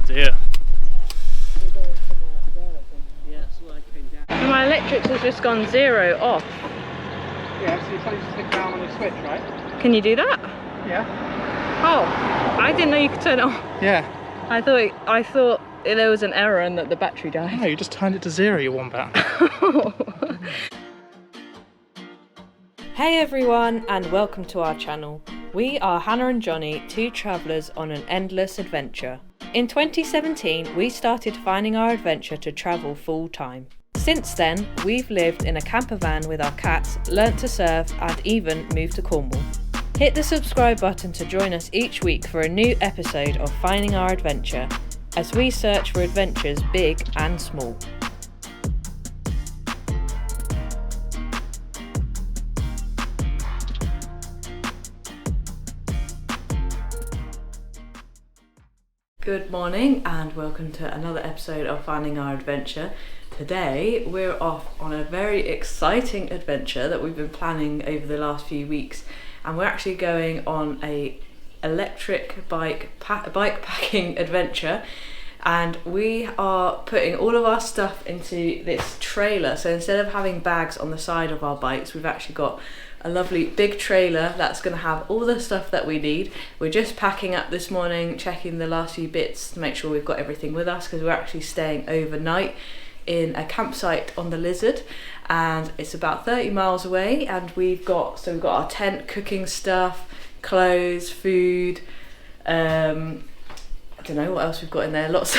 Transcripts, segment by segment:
dear. My electrics has just gone 0 off. Yeah, so you probably just stick down on the switch, right? Can you do that? Yeah. Oh, I didn't know you could turn it off. Yeah. I thought there was an error and that the battery died. No, you just turned it to 0, you wombat. Hey everyone, and welcome to our channel. We are Hannah and Johnny, two travellers on an endless adventure. In 2017, we started finding our adventure to travel full time. Since then, we've lived in a camper van with our cats, learnt to surf, and even moved to Cornwall. Hit the subscribe button to join us each week for a new episode of Finding Our Adventure, as we search for adventures big and small. Good morning and welcome to another episode of Finding Our Adventure. Today we're off on a very exciting adventure that we've been planning over the last few weeks, and we're actually going on a electric bikepacking adventure, and we are putting all of our stuff into this trailer. So instead of having bags on the side of our bikes, we've actually got a lovely big trailer that's going to have all the stuff that we need. We're just packing up this morning, checking the last few bits to make sure we've got everything with us, because we're actually staying overnight in a campsite on the Lizard, and it's about 30 miles away. And we've got our tent, cooking stuff, clothes, food, I don't know what else we've got in there, lots.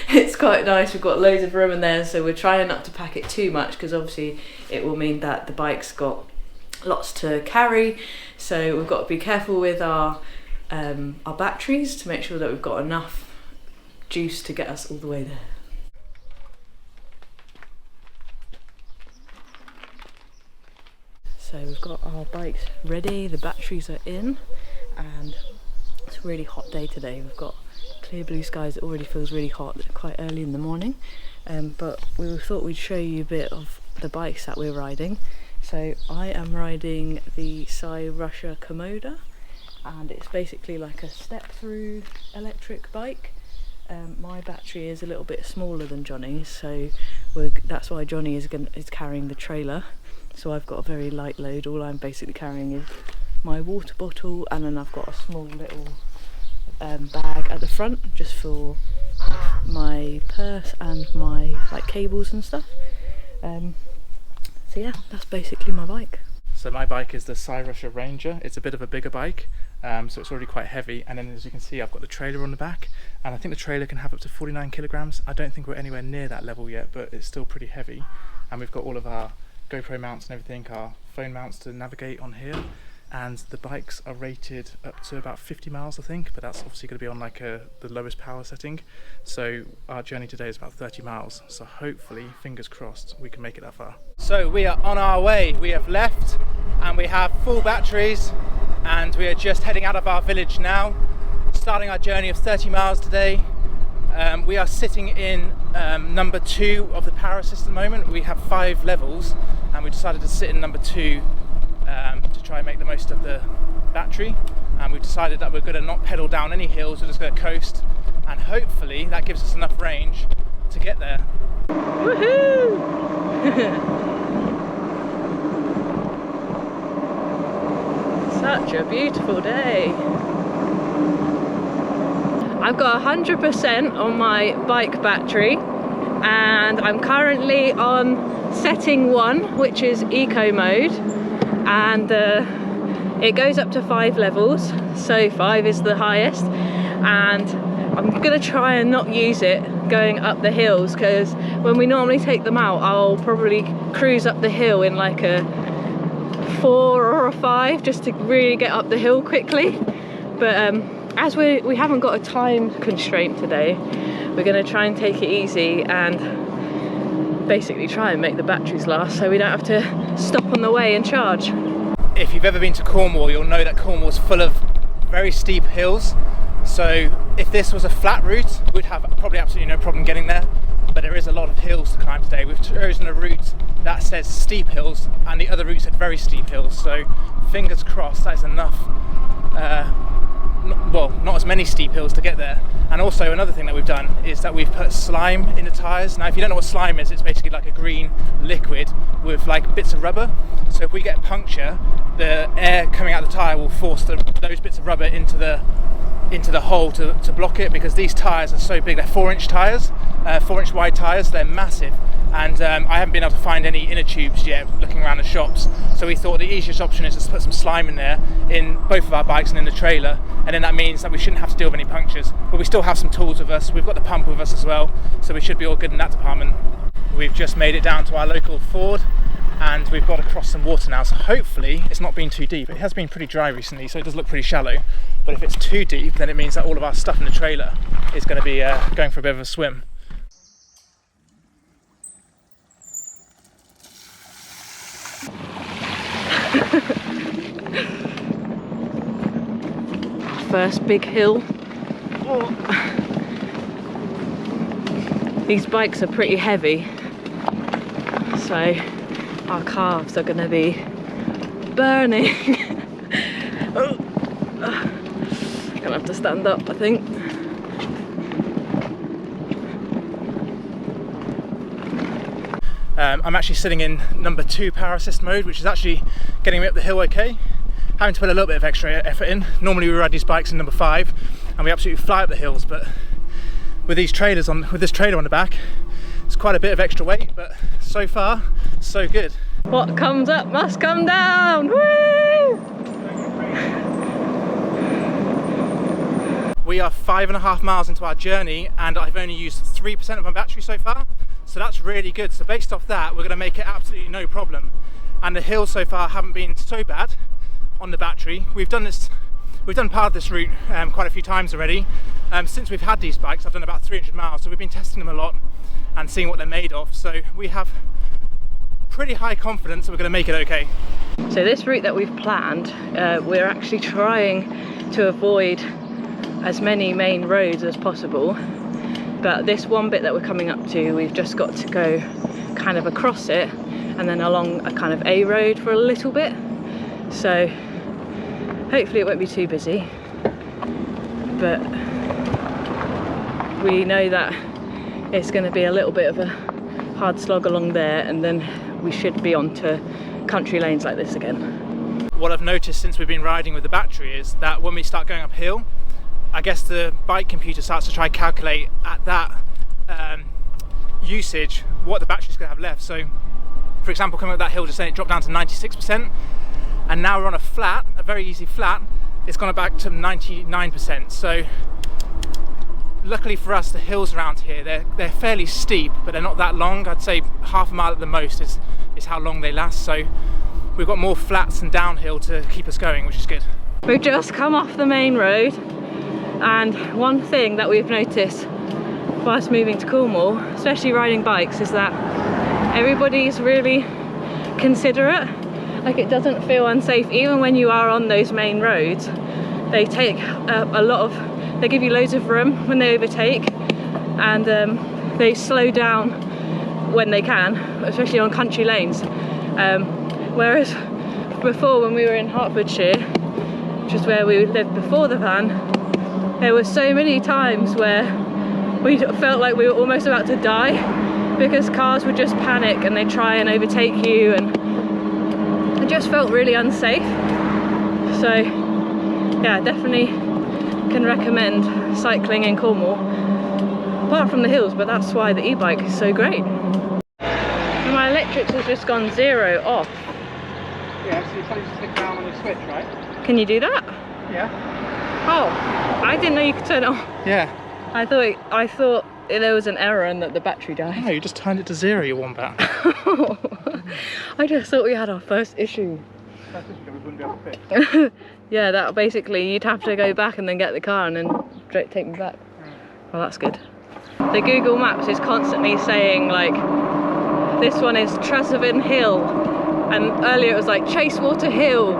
It's quite nice, we've got loads of room in there, so we're trying not to pack it too much, because obviously it will mean that the bike's got lots to carry. So we've got to be careful with our batteries to make sure that we've got enough juice to get us all the way there. So we've got our bikes ready, the batteries are in, and it's a really hot day today. We've got clear blue skies. It already feels really hot, quite early in the morning, but we thought we'd show you a bit of the bikes that we're riding. So I am riding the Russia Komoda, and it's basically like a step-through electric bike. My battery is a little bit smaller than Johnny's, so that's why Johnny is carrying the trailer. So I've got a very light load. All I'm basically carrying is my water bottle, and then I've got a small little bag at the front just for my purse and my cables and stuff. So yeah, that's basically my bike. So my bike is the Russia Ranger. It's a bit of a bigger bike, so it's already quite heavy. And then as you can see, I've got the trailer on the back, and I think the trailer can have up to 49 kilograms. I don't think we're anywhere near that level yet, but it's still pretty heavy. And we've got all of our GoPro mounts and everything, our phone mounts to navigate on here. And the bikes are rated up to about 50 miles, I think, but that's obviously going to be on the lowest power setting. So our journey today is about 30 miles. So hopefully, fingers crossed, we can make it that far. So we are on our way. We have left and we have full batteries, and we are just heading out of our village now, starting our journey of 30 miles today. We are sitting in number 2 of the power system at the moment. We have 5 levels, and we decided to sit in number 2 to try and make the most of the battery. And we've decided that we're going to not pedal down any hills, we're just going to coast, and hopefully that gives us enough range to get there. Woohoo! Such a beautiful day. I've got 100% on my bike battery, and I'm currently on setting 1, which is eco mode, and it goes up to 5 levels, so 5 is the highest. And I'm gonna try and not use it going up the hills, because when we normally take them out, I'll probably cruise up the hill in like a 4 or a 5 just to really get up the hill quickly. But as we haven't got a time constraint today, we're going to try and take it easy and basically try and make the batteries last, so we don't have to stop on the way and charge. If you've ever been to Cornwall, you'll know that Cornwall's full of very steep hills. So if this was a flat route, we'd have probably absolutely no problem getting there. But there is a lot of hills to climb today. We've chosen a route that says steep hills, and the other route said very steep hills. So fingers crossed that is enough not as many steep hills to get there. And also another thing that we've done is that we've put slime in the tyres. Now if you don't know what slime is, it's basically like a green liquid with like bits of rubber. So if we get a puncture, the air coming out of the tyre will force those bits of rubber into the hole to block it, because these tyres are so big. They're 4-inch tyres, 4-inch wide tyres. They're massive, and I haven't been able to find any inner tubes yet looking around the shops. So we thought the easiest option is to put some slime in there in both of our bikes and in the trailer, and then that means that we shouldn't have to deal with any punctures. But we still have some tools with us. We've got the pump with us as well, so we should be all good in that department. We've just made it down to our local ford, and we've got to cross some water now, so hopefully it's not been too deep. It has been pretty dry recently, so it does look pretty shallow, but if it's too deep, then it means that all of our stuff in the trailer is going to be going for a bit of a swim. First big hill. Oh. These bikes are pretty heavy, so our calves are going to be burning. Oh. Gonna have to stand up, I think. I'm actually sitting in number 2 power assist mode, which is actually getting me up the hill okay. Having to put a little bit of extra effort in. Normally we ride these bikes in number 5 and we absolutely fly up the hills, but with this trailer on the back, it's quite a bit of extra weight, but so far so good. What comes up must come down. Woo! We are 5.5 miles into our journey and I've only used 3% of my battery so far, so that's really good. So based off that, we're going to make it absolutely no problem. And the hills so far haven't been so bad on the battery. We've done part of this route quite a few times already. Since we've had these bikes, I've done about 300 miles, so we've been testing them a lot and seeing what they're made of. So we have pretty high confidence that we're going to make it okay. So this route that we've planned, we're actually trying to avoid as many main roads as possible, but this one bit that we're coming up to, we've just got to go kind of across it and then along a kind of A road for a little bit, so hopefully it won't be too busy, but we know that it's going to be a little bit of a hard slog along there, and then we should be onto country lanes like this again. What I've noticed since we've been riding with the battery is that when we start going uphill, I guess the bike computer starts to try and calculate at that usage what the battery's going to have left. So for example, coming up that hill just then, it dropped down to 96%, and now we're on a flat, a very easy flat, it's gone back to 99%. So luckily for us, the hills around here, they're fairly steep, but they're not that long. I'd say half a mile at the most is how long they last. So we've got more flats and downhill to keep us going, which is good. We've just come off the main road, and one thing that we've noticed whilst moving to Cornwall, especially riding bikes, is that everybody's really considerate. Like, it doesn't feel unsafe even when you are on those main roads. They take they give you loads of room when they overtake, and they slow down when they can, especially on country lanes. Whereas before, when we were in Hertfordshire, which is where we lived before the van, there were so many times where we felt like we were almost about to die because cars would just panic and they'd try and overtake you, and it just felt really unsafe. So yeah, definitely can recommend cycling in Cornwall, apart from the hills, but that's why the e-bike is so great. My electrics has just gone 0 off. Yeah, so you just stick down on the switch, right? Can you do that? Yeah. Oh, I didn't know you could turn it off. Yeah. I thought there was an error and that the battery died. No, you just turned it to 0, you wombat. I just thought we had our first issue. First issue we wouldn't be able to fix. Yeah, that basically you'd have to go back and then get the car and then straight take me back. Well, that's good. The Google Maps is constantly saying, like, this one is Trezevin Hill, and earlier it was like Chasewater Hill.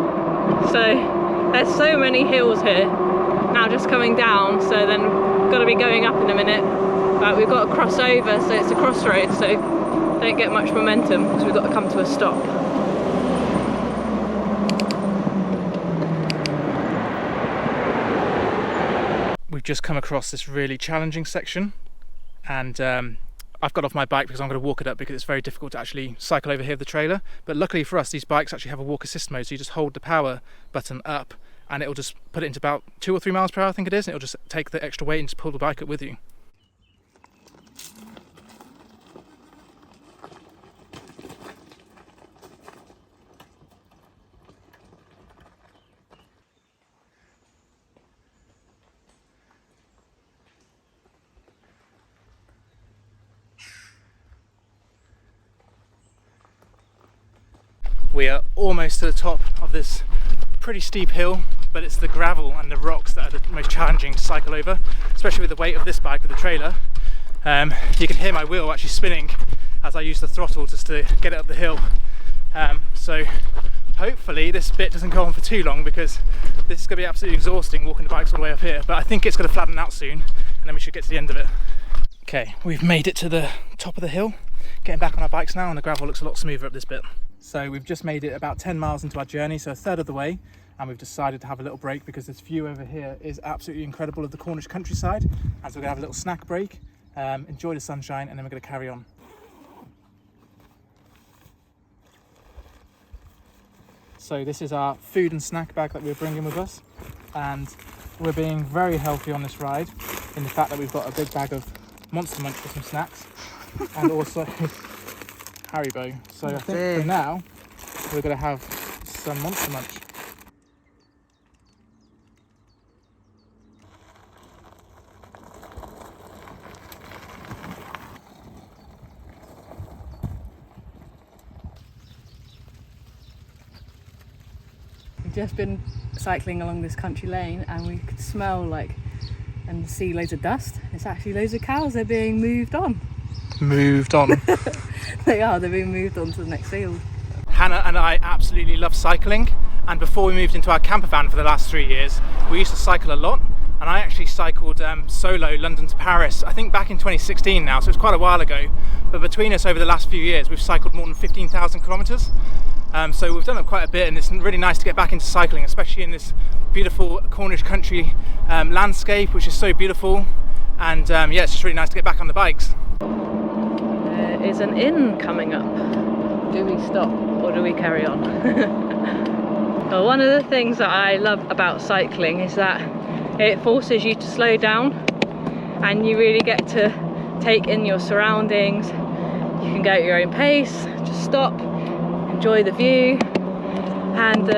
So there's so many hills here. Now just coming down, so then got to be going up in a minute. But we've got to cross over, so it's a crossroad, so don't get much momentum because we've got to come to a stop. just come across this really challenging section, and I've got off my bike because I'm going to walk it up because it's very difficult to actually cycle over here with the trailer. But luckily for us, these bikes actually have a walk assist mode, so you just hold the power button up and it'll just put it into about 2 or 3 miles per hour, I think it is, and it'll just take the extra weight and just pull the bike up with you. We are almost to the top of this pretty steep hill, but it's the gravel and the rocks that are the most challenging to cycle over, especially with the weight of this bike with the trailer. You can hear my wheel actually spinning as I use the throttle just to get it up the hill. So hopefully this bit doesn't go on for too long, because this is going to be absolutely exhausting walking the bikes all the way up here, but I think it's going to flatten out soon and then we should get to the end of it. Okay, we've made it to the top of the hill, getting back on our bikes now, and the gravel looks a lot smoother up this bit. So we've just made it about 10 miles into our journey, so a third of the way, and we've decided to have a little break because this view over here is absolutely incredible of the Cornish countryside, and so we're going to have a little snack break, enjoy the sunshine, and then we're going to carry on. So this is our food and snack bag that we're bringing with us, and we're being very healthy on this ride in the fact that we've got a big bag of Monster Munch for some snacks and also Haribo. So I think for now we're going to have some Monster Munch. We've just been cycling along this country lane and we could smell and see loads of dust. It's actually loads of cows. They're being moved on. Moved on. They're being moved on to the next field. Hannah and I absolutely love cycling, and before we moved into our camper van for the last 3 years, we used to cycle a lot, and I actually cycled solo London to Paris, I think back in 2016 now, so it's quite a while ago, but between us over the last few years we've cycled more than 15,000 kilometres. So we've done it quite a bit, and it's really nice to get back into cycling, especially in this beautiful Cornish country landscape, which is so beautiful, and yeah, it's just really nice to get back on the bikes. There is an inn coming up. Do we stop or do we carry on? Well, one of the things that I love about cycling is that it forces you to slow down and you really get to take in your surroundings. You can go at your own pace, just stop, enjoy the view, and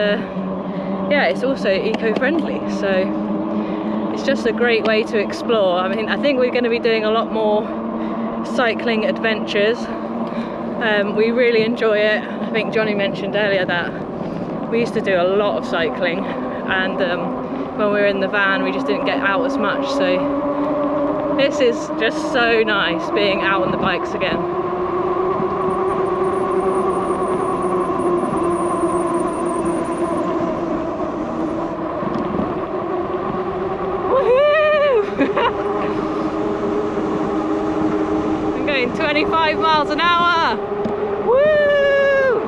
yeah, it's also eco-friendly, so it's just a great way to explore. I mean, I think we're going to be doing a lot more cycling adventures. We really enjoy it. I think Johnny mentioned earlier that we used to do a lot of cycling, and when we were in the van we just didn't get out as much, so this is just so nice being out on the bikes again. I'm going 25 miles an hour. Woo!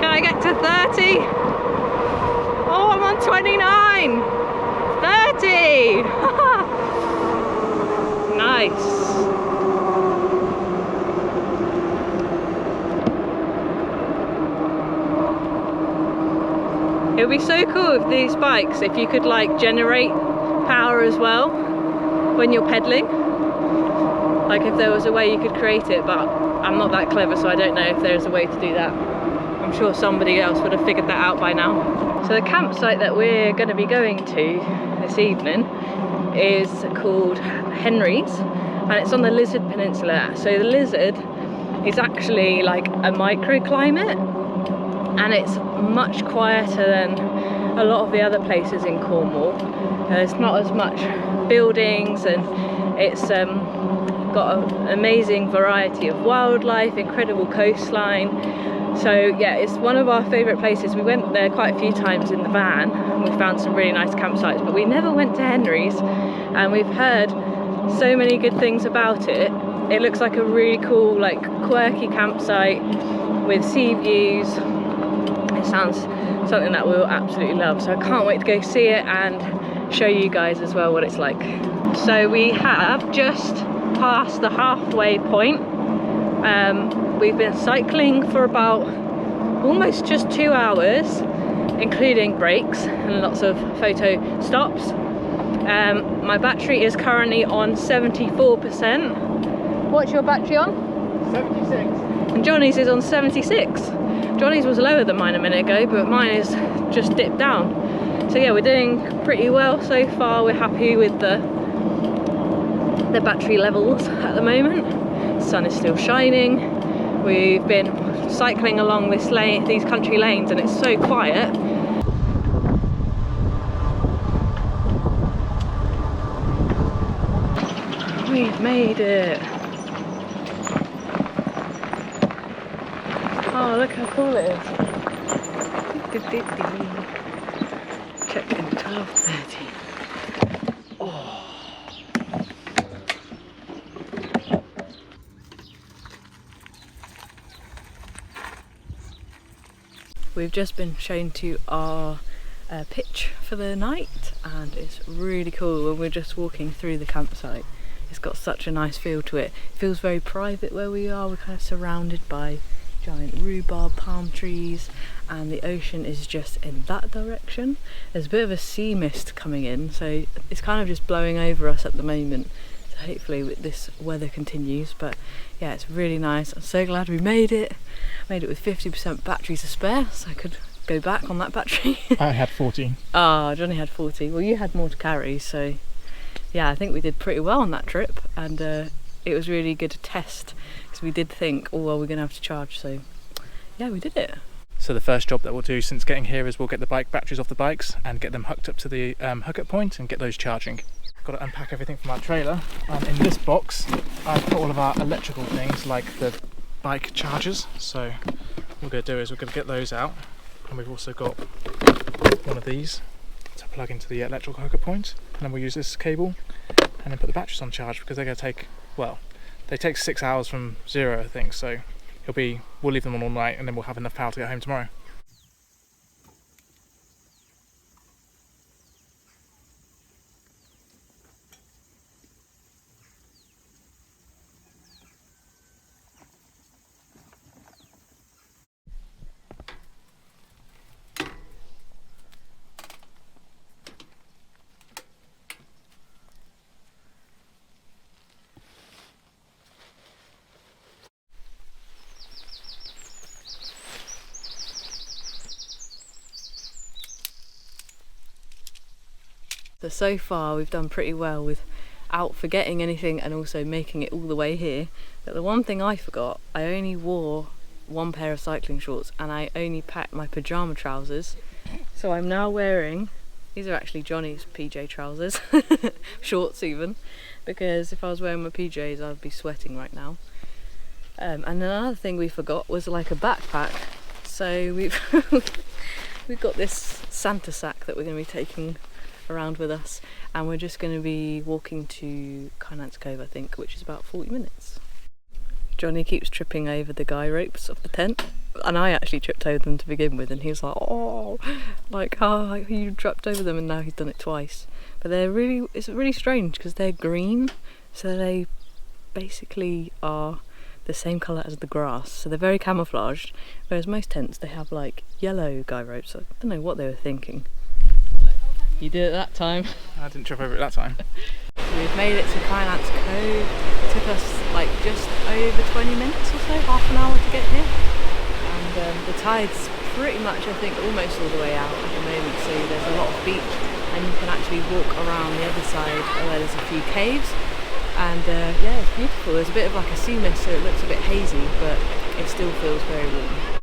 Can I get to 30? Oh, I'm on 29. 30. Nice. It would be so cool with these bikes if you could like generate power as well when you're pedaling. Like if there was a way you could create it, but I'm not that clever, so I don't know if there's a way to do that. I'm sure somebody else would have figured that out by now. So the campsite that we're going to be going to this evening is called Henry's, and it's on the Lizard Peninsula. So the Lizard is actually like a microclimate, and it's much quieter than a lot of the other places in Cornwall. There's not as much buildings, and it's got an amazing variety of wildlife, incredible coastline. So yeah, it's one of our favourite places. We went there quite a few times in the van and we found some really nice campsites, but we never went to Henry's, and we've heard so many good things about it. It looks like a really cool, like quirky campsite with sea views. It sounds something that we'll absolutely love, so I can't wait to go see it and show you guys as well what it's like. So we have just passed the halfway point. We've been cycling for about almost just 2 hours, including breaks and lots of photo stops. My battery is currently on 74%. What's your battery on? 76. And Johnny's is on 76. Johnny's was lower than mine a minute ago, but mine is just dipped down. So yeah, we're doing pretty well so far. We're happy with the battery levels at the moment. The sun is still shining. We've been cycling along this lane, these country lanes, and it's so quiet. We've made it. Oh, look how cool it is. Check in 12:30. Oh. We've just been shown to our pitch for the night, and it's really cool when we're just walking through the campsite. It's got such a nice feel to it. It feels very private where we are. We're kind of surrounded by giant rhubarb palm trees, and the ocean is just in that direction. There's a bit of a sea mist coming in, so it's kind of just blowing over us at the moment. So hopefully this weather continues, but yeah, it's really nice. I'm so glad we made it. Made it with 50% battery to spare, so I could go back on that battery. I had 40. Ah, Johnny had 40. Well, you had more to carry, so yeah, I think we did pretty well on that trip, and it was really good to test, because we did think, oh well, we're going to have to charge, so yeah, we did it. So the first job that we'll do since getting here is we'll get the bike batteries off the bikes and get them hooked up to the hookup point and get those charging. Got to unpack everything from our trailer, and in this box I've put all of our electrical things like the bike chargers. So what we're going to do is we're going to get those out, and we've also got one of these to plug into the electrical hookup point, and then we'll use this cable and then put the batteries on charge, because they're going to take, well, they take 6 hours from zero, I think, so we'll leave them on all night, and then we'll have enough power to go home tomorrow. So far we've done pretty well without forgetting anything, and also making it all the way here. But the one thing I forgot, I only wore one pair of cycling shorts, and I only packed my pyjama trousers. So I'm now wearing, these are actually Johnny's PJ trousers, shorts even, because if I was wearing my PJs I'd be sweating right now. And another thing we forgot was like a backpack. So we've got this Santa sack that we're going to be taking around with us, and we're just going to be walking to Cove, I think, which is about 40 minutes. Johnny keeps tripping over the guy ropes of the tent, and I actually tripped over them to begin with, and he was like, oh, like, oh, you tripped over them, and now he's done it twice. But it's really strange, because they're green, so they basically are the same colour as the grass, so they're very camouflaged, whereas most tents they have like yellow guy ropes. So I don't know what they were thinking. You did it that time. I didn't trip over it that time. We've made it to Cove. It took us like just over 20 minutes or so, half an hour to get here. And the tide's pretty much, I think, almost all the way out at the moment, so there's a lot of beach, and you can actually walk around the other side where there's a few caves. And yeah, it's beautiful. There's a bit of like a sea mist, so it looks a bit hazy, but it still feels very warm.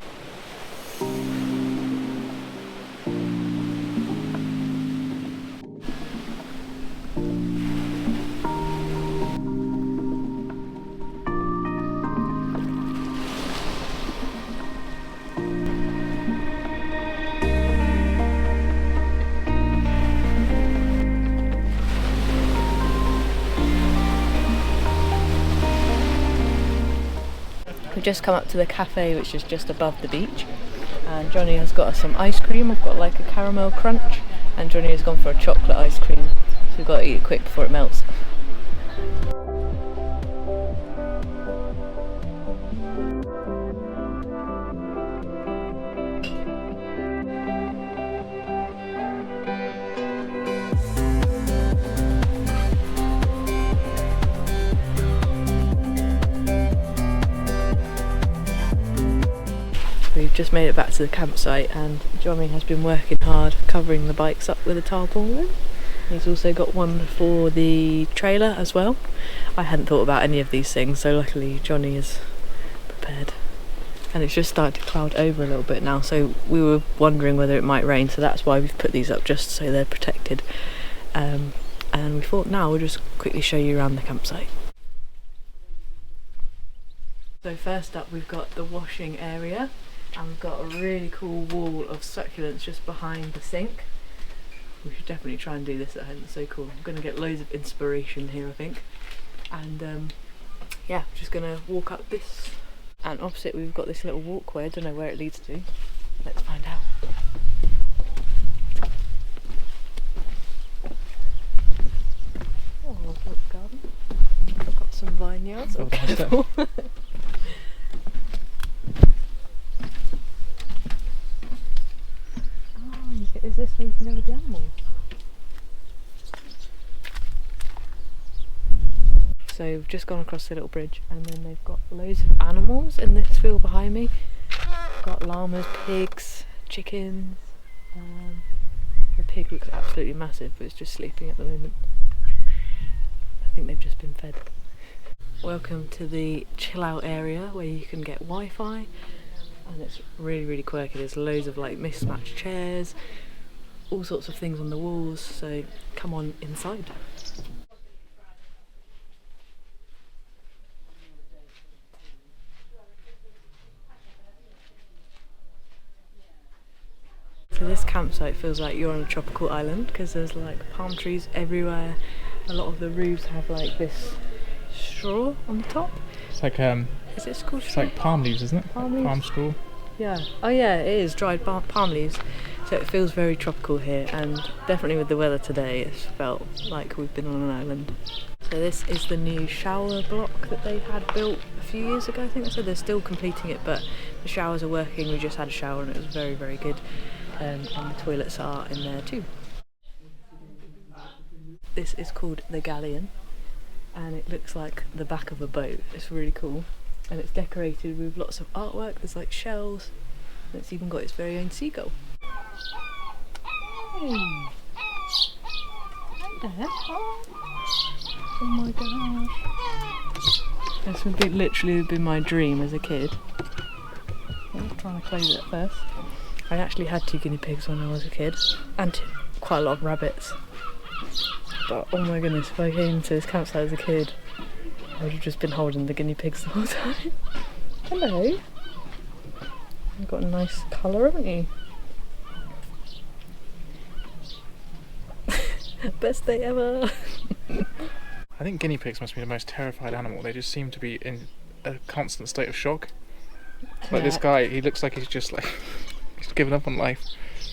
We've just come up to the cafe, which is just above the beach, and Johnny has got us some ice cream. I've got like a caramel crunch and Johnny has gone for a chocolate ice cream, so we've got to eat it quick before it melts. We've just made it back to the campsite and Johnny has been working hard covering the bikes up with a tarpaulin. He's also got one for the trailer as well. I hadn't thought about any of these things, so luckily Johnny is prepared. And it's just started to cloud over a little bit now, so we were wondering whether it might rain, so that's why we've put these up, just so they're protected. And we thought now we'll just quickly show you around the campsite. So first up we've got the washing area. And we've got a really cool wall of succulents just behind the sink. We should definitely try and do this at home, it's so cool. I'm going to get loads of inspiration here, I think. And yeah, just going to walk up this. And opposite we've got this little walkway, I don't know where it leads to. Let's find out. Oh, look, garden. I've got some vineyards, oh careful. Is this where you can go with the animals? So we've just gone across the little bridge and then they've got loads of animals in this field behind me. Got llamas, pigs, chickens. The pig looks absolutely massive but it's just sleeping at the moment. I think they've just been fed. Welcome to the chill out area where you can get Wi-Fi. And it's really quirky. There's loads of like mismatched chairs, all sorts of things on the walls, so come on inside. So this campsite feels like you're on a tropical island because there's like palm trees everywhere. A lot of the roofs have like this straw on the top. It's like Is it called straw? it's like palm leaves, isn't it? Palm leaves? Palm straw. Yeah. Oh yeah, it is dried palm leaves. So it feels very tropical here, and definitely with the weather today, it's felt like we've been on an island. So this is the new shower block that they had built a few years ago, I think. So they're still completing it, but the showers are working. We just had a shower and it was very good. And the toilets are in there too. This is called the Galleon, and it looks like the back of a boat. It's really cool. And it's decorated with lots of artwork. There's like shells, and it's even got its very own seagull. Hey. Hi there. Oh my gosh. This would be literally been my dream as a kid. I was trying to close it at first. I actually had 2 guinea pigs when I was a kid, and quite a lot of rabbits. But oh my goodness, if I came to this campsite as a kid, I would have just been holding the guinea pigs the whole time. Hello. You've got a nice colour, haven't you? Best day ever. I think guinea pigs must be the most terrified animal. They just seem to be in a constant state of shock. Like this guy, he looks like he's just like he's given up on life.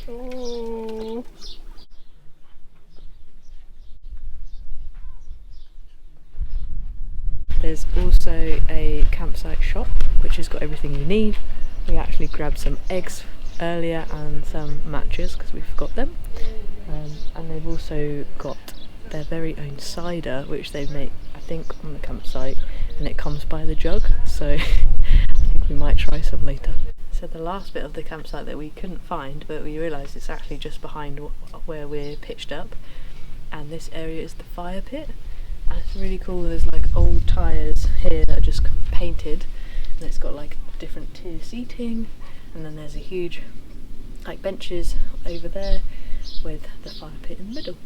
Oh. There's also a campsite shop which has got everything you need. We actually grabbed some eggs earlier and some matches because we forgot them. And they've also got their very own cider which they make, I think, on the campsite, and it comes by the jug, so I think we might try some later. So the last bit of the campsite that we couldn't find, but we realised it's actually just behind where we're pitched up, and this area is the fire pit. And it's really cool. There's like old tyres here that are just painted, and it's got like different tier seating, and then there's a huge like benches over there with the fire pit in the middle.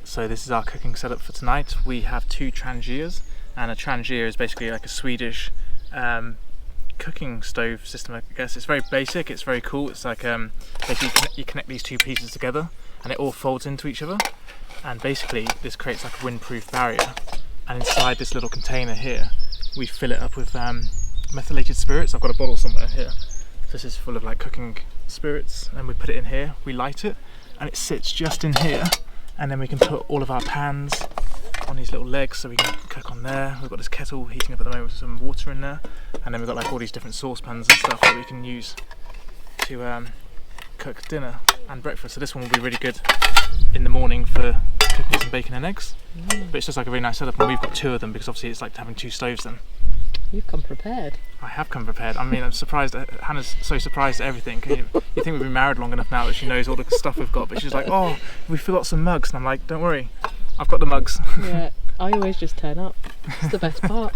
So this is our cooking setup for tonight. We have 2 trangiers, and a trangier is basically like a Swedish cooking stove system, I guess. It's very basic, it's very cool. It's like basically you connect these 2 pieces together and it all folds into each other, and basically this creates like a windproof barrier, and inside this little container here we fill it up with methylated spirits. I've got a bottle somewhere here. This is full of like cooking spirits, and we put it in here, we light it, and it sits just in here, and then we can put all of our pans on these little legs so we can cook on there. We've got this kettle heating up at the moment with some water in there, and then we've got like all these different saucepans and stuff that we can use to cook dinner and breakfast. So this one will be really good in the morning for cooking some bacon and eggs. But it's just like a really nice setup, and we've got 2 of them because obviously it's like having 2 stoves then. You've come prepared. I have come prepared. I mean, I'm surprised. Hannah's so surprised at everything. You think we've been married long enough now that she knows all the stuff we've got, but she's like, oh, we forgot some mugs. And I'm like, don't worry, I've got the mugs. Yeah, I always just turn up. It's the best part.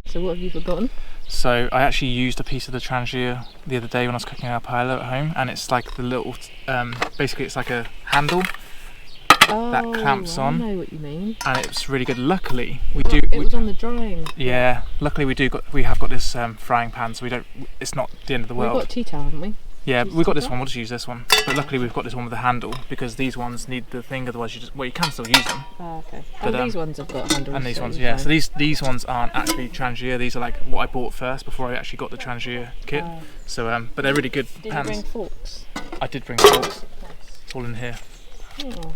So what have you forgotten? So I actually used a piece of the Trangia the other day when I was cooking our paella at home, and it's like the little, basically it's like a handle that clamps on. I know what you mean. And it's really good. Luckily, It was on the drying. Yeah, luckily we have got this frying pan, so it's not the end of the world. We've got a tea towel, haven't we? Yeah, we've got this one. We'll just use this one. But luckily we've got this one with a handle, because these ones need the thing. Otherwise, you can still use them. Oh, okay. But, these ones have got handles. And these ones, fine. yeah. So these ones aren't actually Trangia. These are like what I bought first before I actually got the Trangia kit. So, but they're really good pans. Did you bring forks? I did bring forks. Nice. It's all in here. Oh.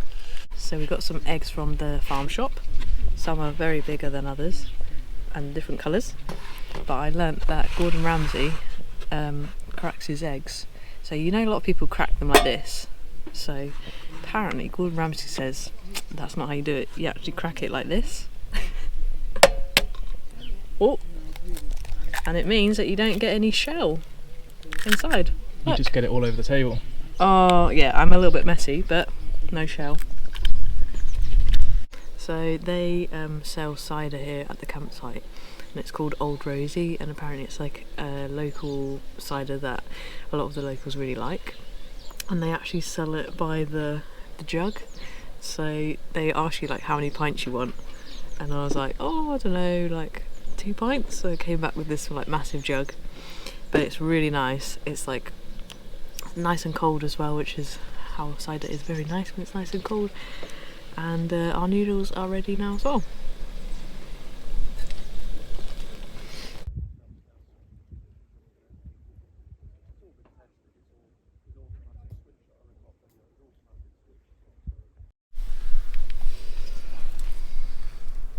So we got some eggs from the farm shop. Some are very bigger than others and different colours. But I learnt that Gordon Ramsay cracks his eggs. So you know a lot of people crack them like this. So apparently Gordon Ramsay says that's not how you do it. You actually crack it like this. Oh, and it means that you don't get any shell inside. You just get it all over the table. Oh yeah, I'm a little bit messy, but no shell. So they sell cider here at the campsite, and it's called Old Rosie, and apparently it's like a local cider that a lot of the locals really like, and they actually sell it by the jug. So they ask you like how many pints you want, and I was like, oh, I don't know, like 2 pints. So I came back with this like massive jug, but it's really nice. It's like nice and cold as well, which is how cider is very nice when it's nice and cold. And our noodles are ready now as well.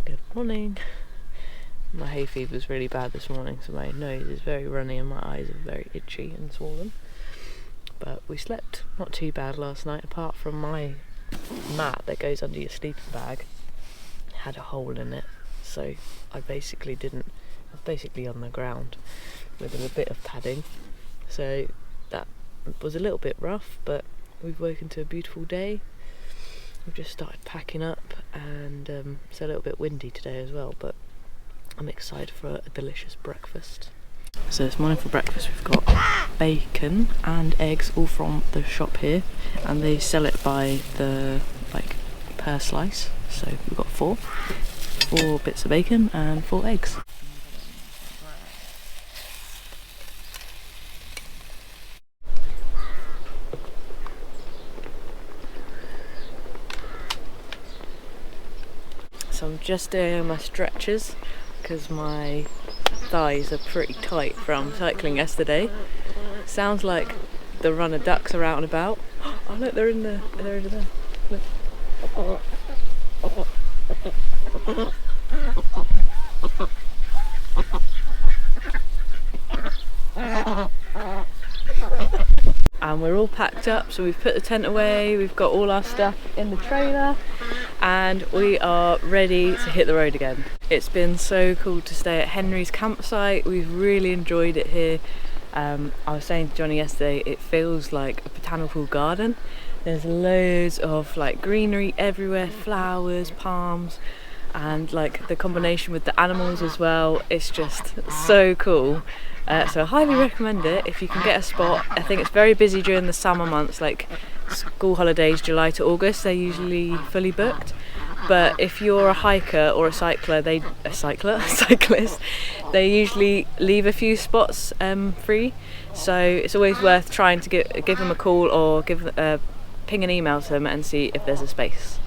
Good morning. My hay fever was really bad this morning, so my nose is very runny and my eyes are very itchy and swollen. But we slept not too bad last night, apart from my mat that goes under your sleeping bag had a hole in it, so I was basically on the ground with a bit of padding, so that was a little bit rough, but we've woken to a beautiful day. We've just started packing up, and it's a little bit windy today as well, but I'm excited for a delicious breakfast. So this morning for breakfast we've got bacon and eggs, all from the shop here, and they sell it by the per slice. So we've got 4 bits of bacon and 4 eggs. So I'm just doing my stretches because my thighs are pretty tight from cycling yesterday. Sounds like the runner ducks are out and about. Oh look, they're in there. Look. And we're all packed up, so we've put the tent away, we've got all our stuff in the trailer, and we are ready to hit the road again. It's been so cool to stay at Henry's campsite. We've really enjoyed it here. I was saying to Johnny yesterday, it feels like a botanical garden. There's loads of like greenery everywhere, flowers, palms, and like the combination with the animals as well. It's just so cool. So I highly recommend it if you can get a spot. I think it's very busy during the summer months, like school holidays, July to August, they're usually fully booked. But if you're a hiker or a cyclist, they usually leave a few spots free. So it's always worth trying to give them a call or ping an email to them and see if there's a space.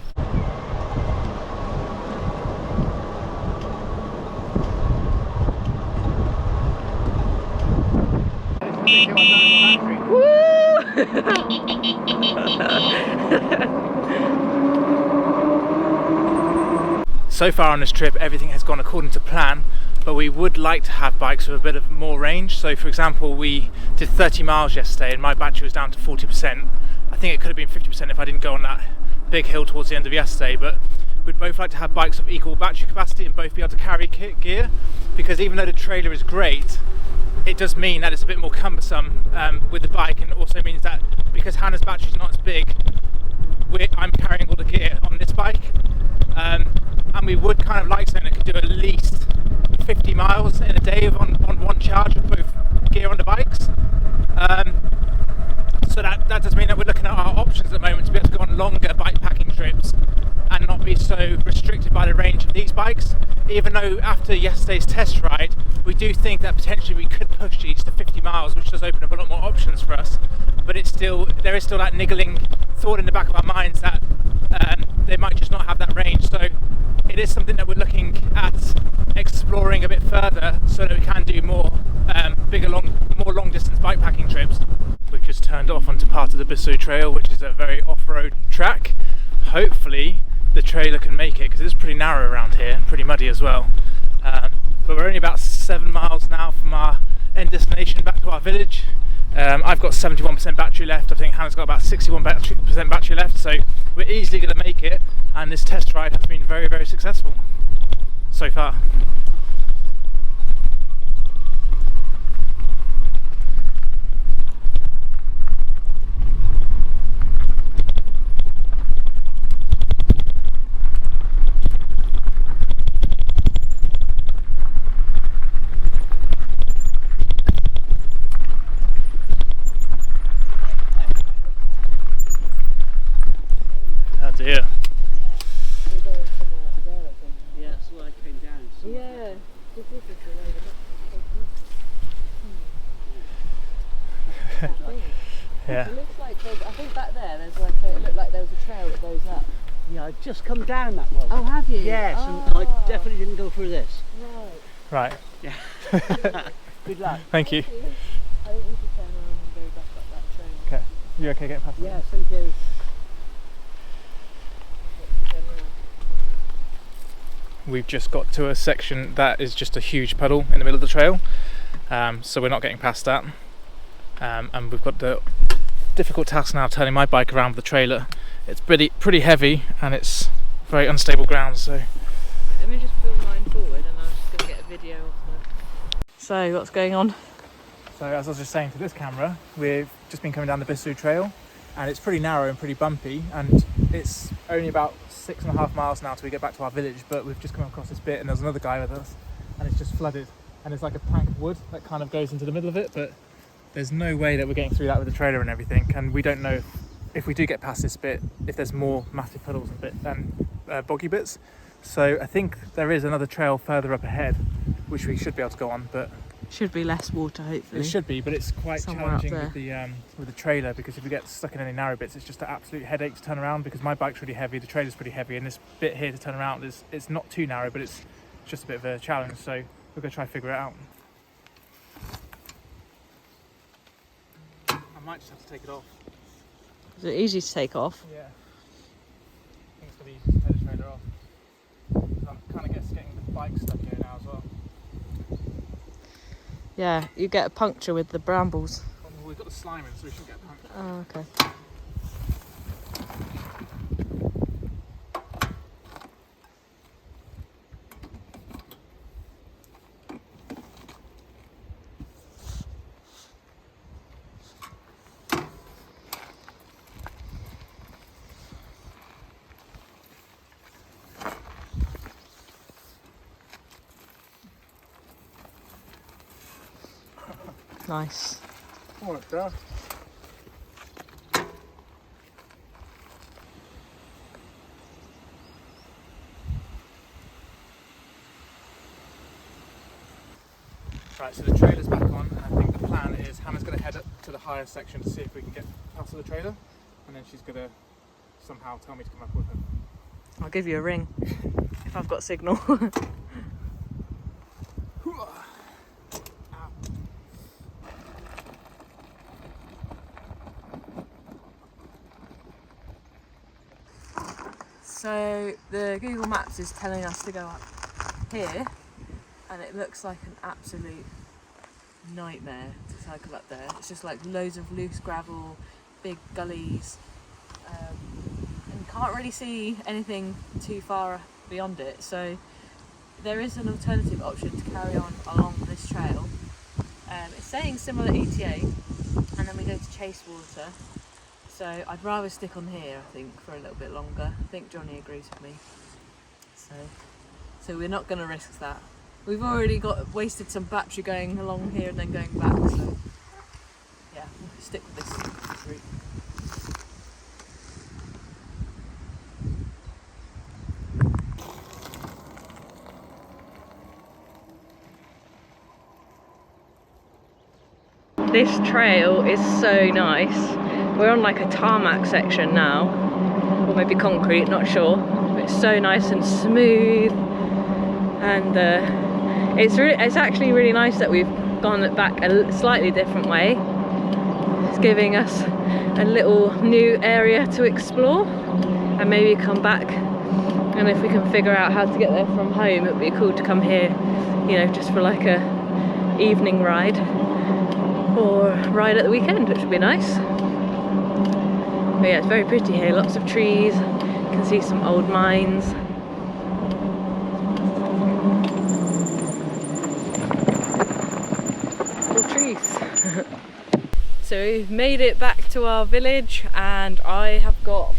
So far on this trip, everything has gone according to plan, but we would like to have bikes with a bit of more range. So for example, we did 30 miles yesterday and my battery was down to 40%. I think it could have been 50% if I didn't go on that big hill towards the end of yesterday, but we'd both like to have bikes of equal battery capacity and both be able to carry gear, because even though the trailer is great, it does mean that it's a bit more cumbersome with the bike, and it also means that because Hannah's battery is not as big, I'm carrying all the gear on this bike. And we would kind of like something that could do at least 50 miles in a day on one charge with both gear on the bikes. So that does mean that we're looking at our options at the moment to be able to go on longer bike packing trips and not be so restricted by the range of these bikes. Even though after yesterday's test ride, we do think that potentially we could push these to 50 miles, which does open up a lot more options for us. But there is still that niggling thought in the back of our minds that they might just not have that range. So it is something that we're looking at exploring a bit further so that we can do more more long distance bike packing trips. We've just turned off onto part of the Bissau Trail, which is a very off-road track. Hopefully the trailer can make it, because it's pretty narrow around here, pretty muddy as well. But we're only about 7 miles now from our end destination back to our village. I've got 71% battery left. I think Hannah's got about 61% battery left, so we're easily going to make it, and this test ride has been very, very successful so far. Oh dear. Yeah, that's why I came down. Yeah. Yeah. It looks like I think back there's like it looked like there was a trail that goes up. Yeah, I've just come down that well. Oh, have you? Yes, Oh. and I definitely didn't go through this. Right. Right. Yeah. Good luck. Thank you. I think we should turn around and go back up that trail. Okay. You okay getting past? Yes, thank you. We've just got to a section that is just a huge puddle in the middle of the trail, so we're not getting past that, and we've got the difficult task now of turning my bike around with the trailer. It's pretty heavy and it's very unstable ground, so Let me just pull mine forward and I'm just going to get a video of the... So what's going on? So as I was just saying to this camera, we've just been coming down the Bissau Trail, and it's pretty narrow and pretty bumpy, and it's only about 6.5 miles now till we get back to our village, but we've just come across this bit and there's another guy with us, and it's just flooded, and it's like a plank of wood that kind of goes into the middle of it, but there's no way that we're getting through that with the trailer and everything, and we don't know if we do get past this bit if there's more massive puddles and boggy bits. So I think there is another trail further up ahead which we should be able to go on, but Should be less water, hopefully. it should be, but it's quite Somewhere up challenging there. with the trailer, because if we get stuck in any narrow bits, it's just an absolute headache to turn around, because my bike's really heavy, the trailer's pretty heavy, and this bit here to turn around it's not too narrow, but it's just a bit of a challenge, so we're going to try to figure it out. I might just have to take it off. Is it easy to take off? Yeah. I think it's going to be easy to take the trailer off. I'm kind of getting the bike stuck here now as well. Yeah, you get a puncture with the brambles. Well, we've got the slime in, so we shouldn't get punctured. Oh, okay. Nice. Almost done. Right, so the trailer's back on, and I think the plan is Hannah's going to head up to the higher section to see if we can get past the trailer, and then she's going to somehow tell me to come up with her. I'll give you a ring if I've got signal. So the Google Maps is telling us to go up here, and it looks like an absolute nightmare to cycle up there. It's just like loads of loose gravel, big gullies, and you can't really see anything too far beyond it. So there is an alternative option to carry on along this trail. It's saying similar ETA, and then we go to Chasewater. So I'd rather stick on here, I think, for a little bit longer. I think Johnny agrees with me. So we're not going to risk that. We've already wasted some battery going along here and then going back. So yeah, we'll stick with this route. This trail is so nice. We're on like a tarmac section now, or maybe concrete, not sure. But it's so nice and smooth, and it's actually really nice that we've gone back a slightly different way. It's giving us a little new area to explore, and maybe come back. And if we can figure out how to get there from home, it would be cool to come here, you know, just for like a evening ride. Or ride at the weekend, which would be nice. But yeah, it's very pretty here, lots of trees, you can see some old mines. All trees. So we've made it back to our village, and I have got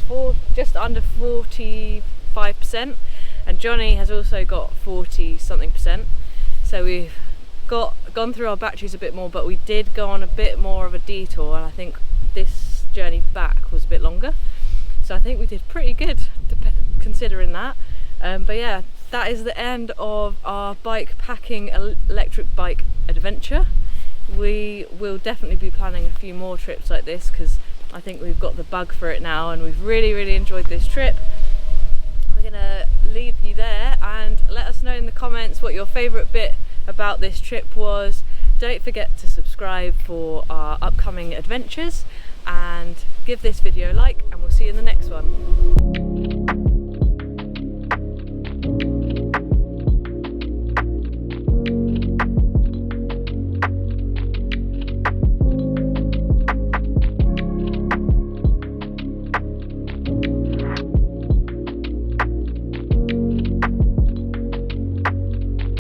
just under 45%, and Johnny has also got 40 something percent. So we've gone through our batteries a bit more, but we did go on a bit more of a detour, and I think this journey back was a bit longer, so I think we did pretty good considering that. But yeah, that is the end of our bike packing electric bike adventure. We will definitely be planning a few more trips like this, because I think we've got the bug for it now, and we've really enjoyed this trip. We're gonna leave you there, and let us know in the comments what your favourite bit about this trip was. Don't forget to subscribe for our upcoming adventures, and give this video a like, and we'll see you in the next one.